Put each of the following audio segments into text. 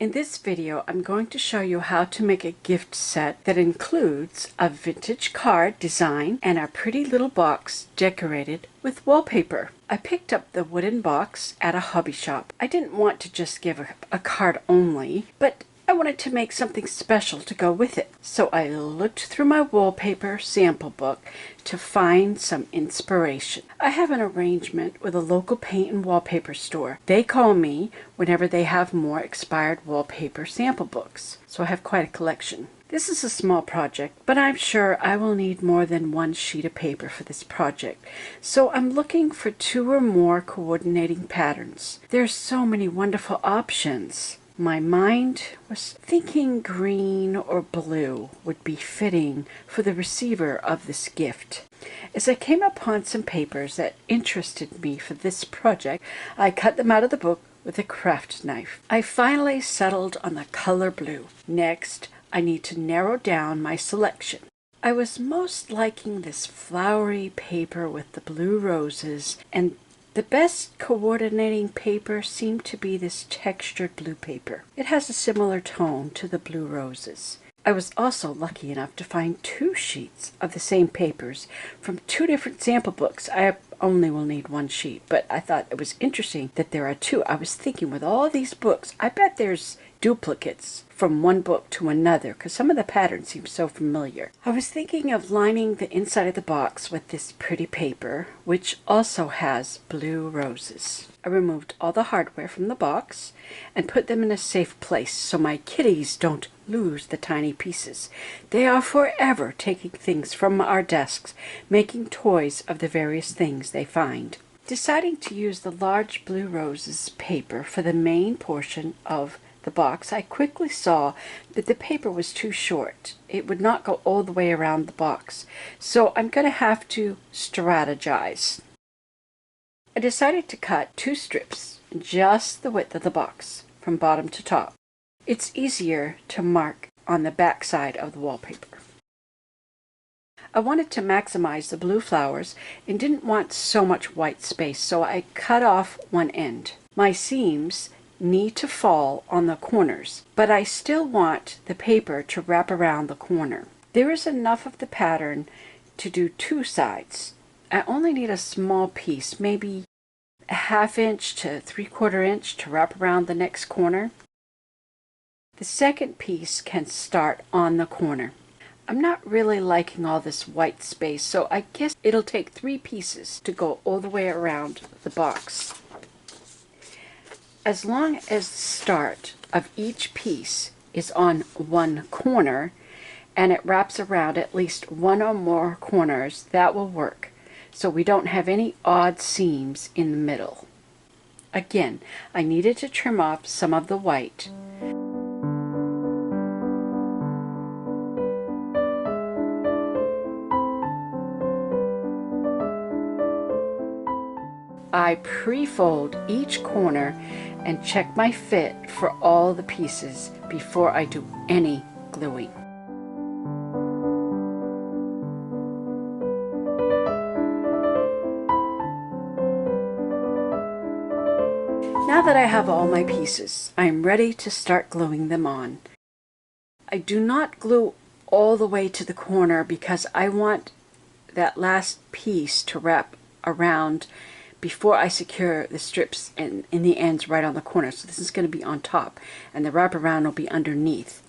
In this video, I'm going to show you how to make a gift set that includes a vintage card design and a pretty little box decorated with wallpaper. I picked up the wooden box at a hobby shop. I didn't want to just give a card only, but I wanted to make something special to go with it. So I looked through my wallpaper sample book to find some inspiration. I have an arrangement with a local paint and wallpaper store. They call me whenever they have more expired wallpaper sample books. So I have quite a collection. This is a small project, but I'm sure I will need more than one sheet of paper for this project. So I'm looking for 2 or more coordinating patterns. There's so many wonderful options. My mind was thinking green or blue would be fitting for the receiver of this gift. As I came upon some papers that interested me for this project, I cut them out of the book with a craft knife. I finally settled on the color blue. Next, I need to narrow down my selection. I was most liking this flowery paper with the blue roses, and the best coordinating paper seemed to be this textured blue paper. It has a similar tone to the blue roses. I was also lucky enough to find 2 sheets of the same papers from 2 different sample books. I only will need 1 sheet, but I thought it was interesting that there are 2. I was thinking with all these books, I bet there's duplicates from one book to another because some of the patterns seem so familiar. I was thinking of lining the inside of the box with this pretty paper, which also has blue roses. I removed all the hardware from the box and put them in a safe place so my kitties don't lose the tiny pieces. They are forever taking things from our desks, making toys of the various things they find. Deciding to use the large blue roses paper for the main portion of the box, I quickly saw that the paper was too short. It would not go all the way around the box, so I'm going to have to strategize. I decided to cut 2 strips, just the width of the box, from bottom to top. It's easier to mark on the back side of the wallpaper. I wanted to maximize the blue flowers and didn't want so much white space, so I cut off one end. My seams need to fall on the corners, but I still want the paper to wrap around the corner. There is enough of the pattern to do 2 sides. I only need a small piece, maybe a 1/2 inch to 3/4 inch to wrap around the next corner. The second piece can start on the corner. I'm not really liking all this white space, so I guess it'll take 3 pieces to go all the way around the box. As long as the start of each piece is on one corner and it wraps around at least 1 or more corners, that will work, so we don't have any odd seams in the middle. Again, I needed to trim off some of the white. I pre-fold each corner and check my fit for all the pieces before I do any gluing. Now that I have all my pieces, I am ready to start gluing them on. I do not glue all the way to the corner because I want that last piece to wrap around before I secure the strips in the ends right on the corner. So this is going to be on top and the wraparound will be underneath.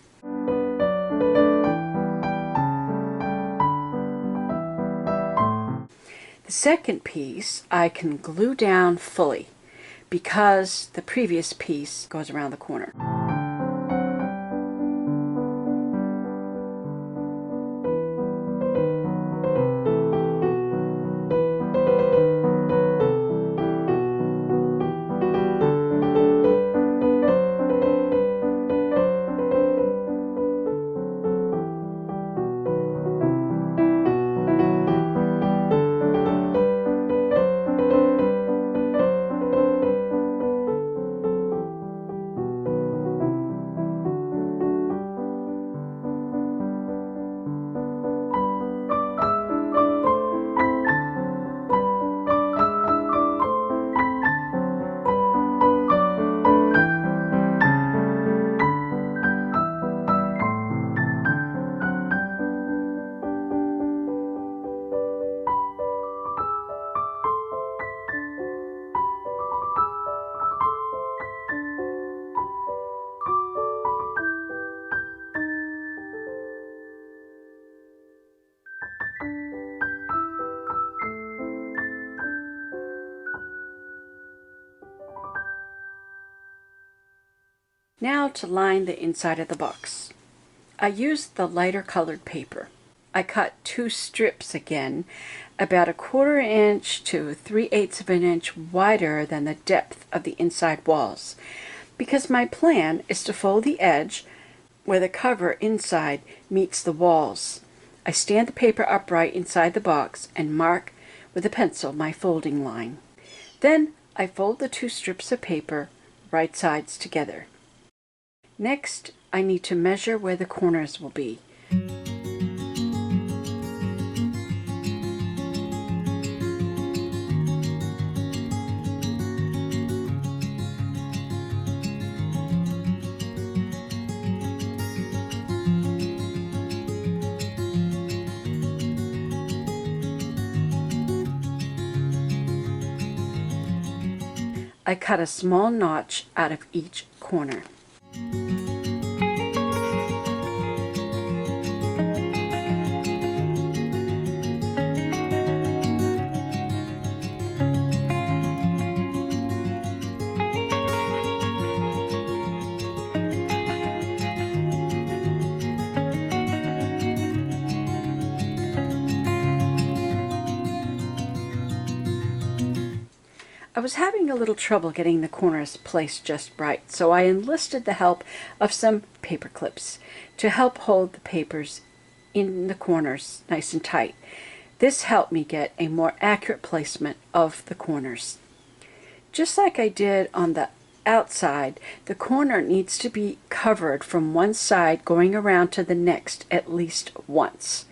The second piece I can glue down fully because the previous piece goes around the corner. Now to line the inside of the box. I used the lighter colored paper. I cut 2 strips again, about 1/4 inch to 3/8 of an inch wider than the depth of the inside walls, because my plan is to fold the edge where the cover inside meets the walls. I stand the paper upright inside the box and mark with a pencil my folding line. Then I fold the 2 strips of paper right sides together. Next, I need to measure where the corners will be. I cut a small notch out of each corner. I was having a little trouble getting the corners placed just right, so I enlisted the help of some paper clips to help hold the papers in the corners nice and tight. This helped me get a more accurate placement of the corners. Just like I did on the outside, the corner needs to be covered from one side going around to the next at least once.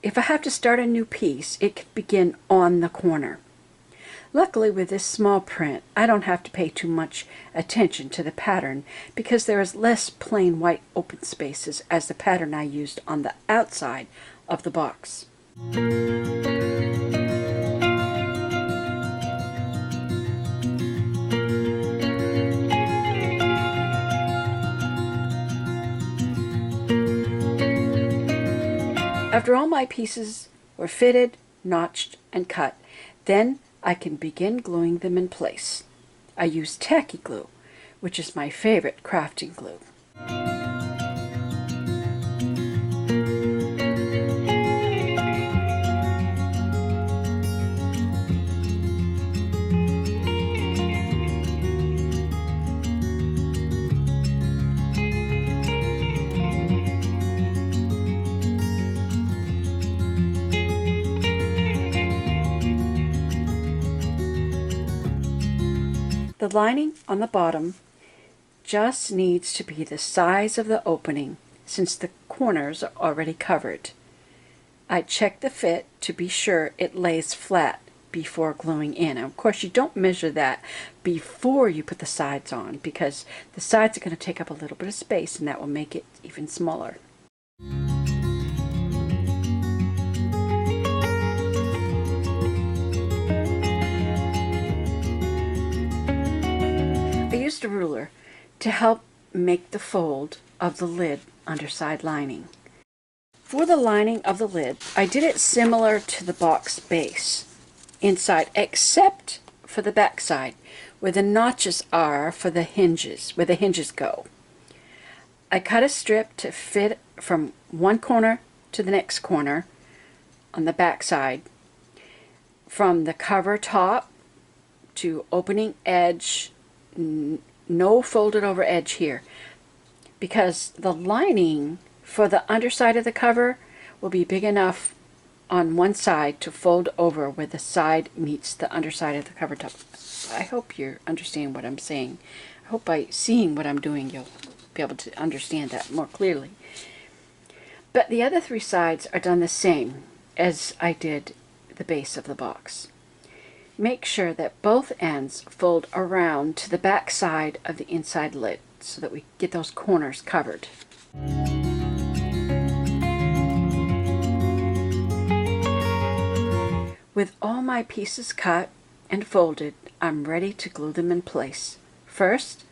If I have to start a new piece, it can begin on the corner. Luckily, with this small print, I don't have to pay too much attention to the pattern because there is less plain white open spaces as the pattern I used on the outside of the box. After all my pieces were fitted, notched, and cut, then I can begin gluing them in place. I use Tacky Glue, which is my favorite crafting glue. The lining on the bottom just needs to be the size of the opening since the corners are already covered. I check the fit to be sure it lays flat before gluing in. And of course, you don't measure that before you put the sides on because the sides are going to take up a little bit of space and that will make it even smaller. I used a ruler to help make the fold of the lid underside lining. For the lining of the lid, I did it similar to the box base inside, except for the back side, where the notches are for the hinges, where the hinges go. I cut a strip to fit from one corner to the next corner on the back side, from the cover top to opening edge. No folded over edge here because the lining for the underside of the cover will be big enough on one side to fold over where the side meets the underside of the cover top. I hope you're understanding what I'm saying. I hope by seeing what I'm doing you'll be able to understand that more clearly. But the other 3 sides are done the same as I did the base of the box. Make sure that both ends fold around to the back side of the inside lid so that we get those corners covered. With all my pieces cut and folded, I'm ready to glue them in place. First,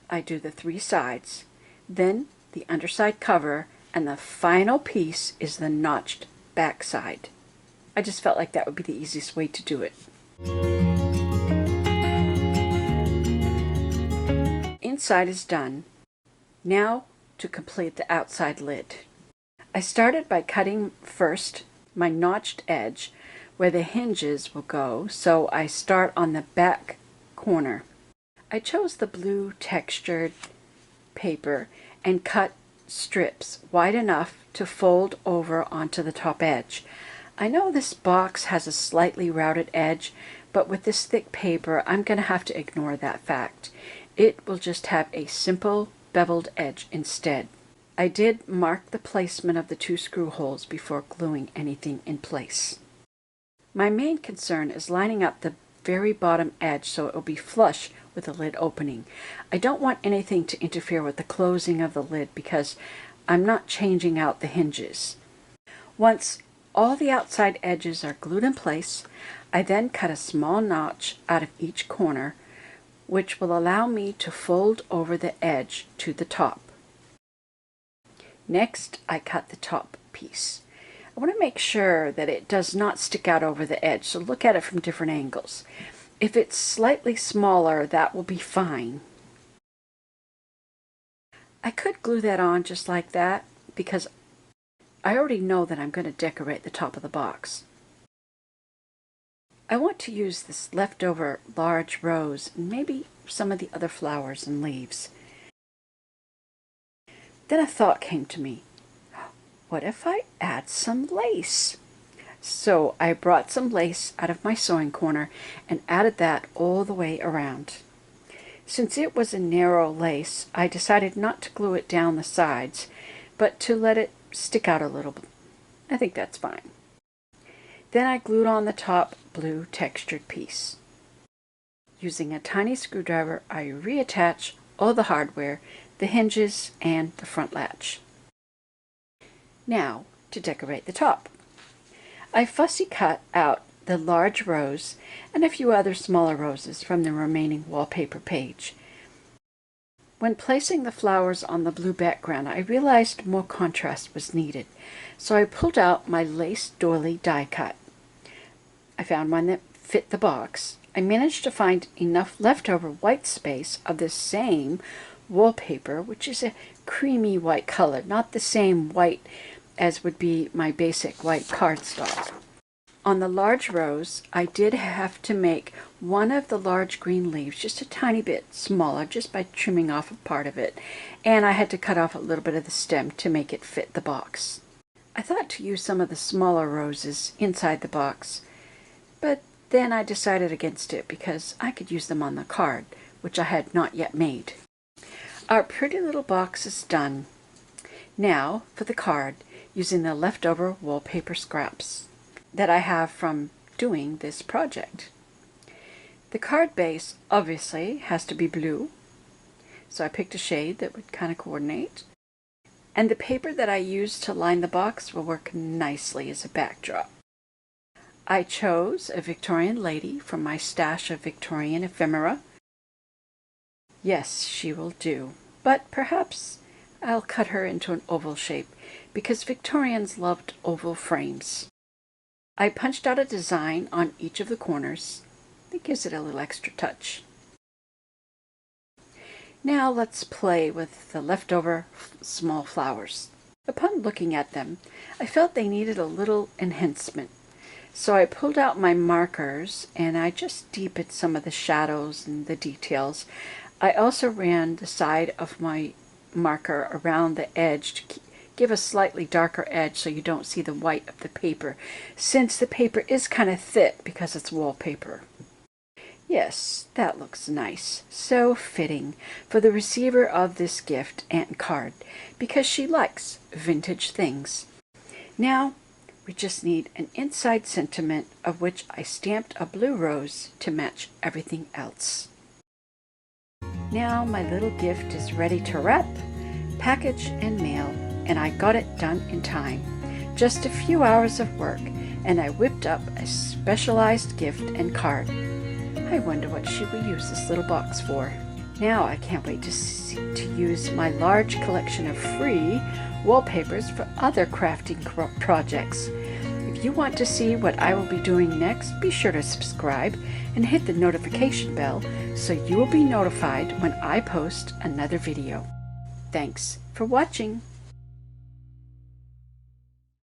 I do the 3 sides, then the underside cover, and the final piece is the notched back side. I just felt like that would be the easiest way to do it. Inside is done. Now to complete the outside lid. I started by cutting first my notched edge where the hinges will go, so I start on the back corner. I chose the blue textured paper and cut strips wide enough to fold over onto the top edge. I know this box has a slightly routed edge, but with this thick paper I'm going to have to ignore that fact. It will just have a simple beveled edge instead. I did mark the placement of the 2 screw holes before gluing anything in place. My main concern is lining up the very bottom edge so it will be flush with the lid opening. I don't want anything to interfere with the closing of the lid because I'm not changing out the hinges. Once all the outside edges are glued in place, I then cut a small notch out of each corner, which will allow me to fold over the edge to the top. Next, I cut the top piece. I want to make sure that it does not stick out over the edge, so look at it from different angles. If it's slightly smaller, that will be fine. I could glue that on just like that because I already know that I'm going to decorate the top of the box. I want to use this leftover large rose and maybe some of the other flowers and leaves. Then a thought came to me. What if I add some lace? So I brought some lace out of my sewing corner and added that all the way around. Since it was a narrow lace, I decided not to glue it down the sides, but to let it stick out a little bit. I think that's fine. Then I glued on the top blue textured piece. Using a tiny screwdriver, I reattach all the hardware, the hinges, and the front latch. Now to decorate the top. I fussy cut out the large rose and a few other smaller roses from the remaining wallpaper page. When placing the flowers on the blue background, I realized more contrast was needed, so I pulled out my lace doily die cut. I found one that fit the box. I managed to find enough leftover white space of the same wallpaper, which is a creamy white color, not the same white as would be my basic white cardstock. On the large rose, I did have to make one of the large green leaves just a tiny bit smaller, just by trimming off a part of it, and I had to cut off a little bit of the stem to make it fit the box. I thought to use some of the smaller roses inside the box, but then I decided against it because I could use them on the card, which I had not yet made. Our pretty little box is done. Now for the card, using the leftover wallpaper scraps that I have from doing this project. The card base obviously has to be blue, so I picked a shade that would kind of coordinate. And the paper that I used to line the box will work nicely as a backdrop. I chose a Victorian lady from my stash of Victorian ephemera. Yes, she will do, but perhaps I'll cut her into an oval shape because Victorians loved oval frames. I punched out a design on each of the corners. That gives it a little extra touch. Now let's play with the leftover small flowers. Upon looking at them, I felt they needed a little enhancement. So I pulled out my markers and I just deepened some of the shadows and the details. I also ran the side of my marker around the edge to give a slightly darker edge so you don't see the white of the paper, since the paper is kind of thick because it's wallpaper. Yes, that looks nice. So fitting for the receiver of this gift and card, because she likes vintage things. Now, we just need an inside sentiment, of which I stamped a blue rose to match everything else. Now my little gift is ready to wrap, package, and mail, and I got it done in time. Just a few hours of work, and I whipped up a specialized gift and card. I wonder what she will use this little box for. Now I can't wait to use my large collection of free wallpapers for other crafting projects. If you want to see what I will be doing next, be sure to subscribe and hit the notification bell so you will be notified when I post another video. Thanks for watching.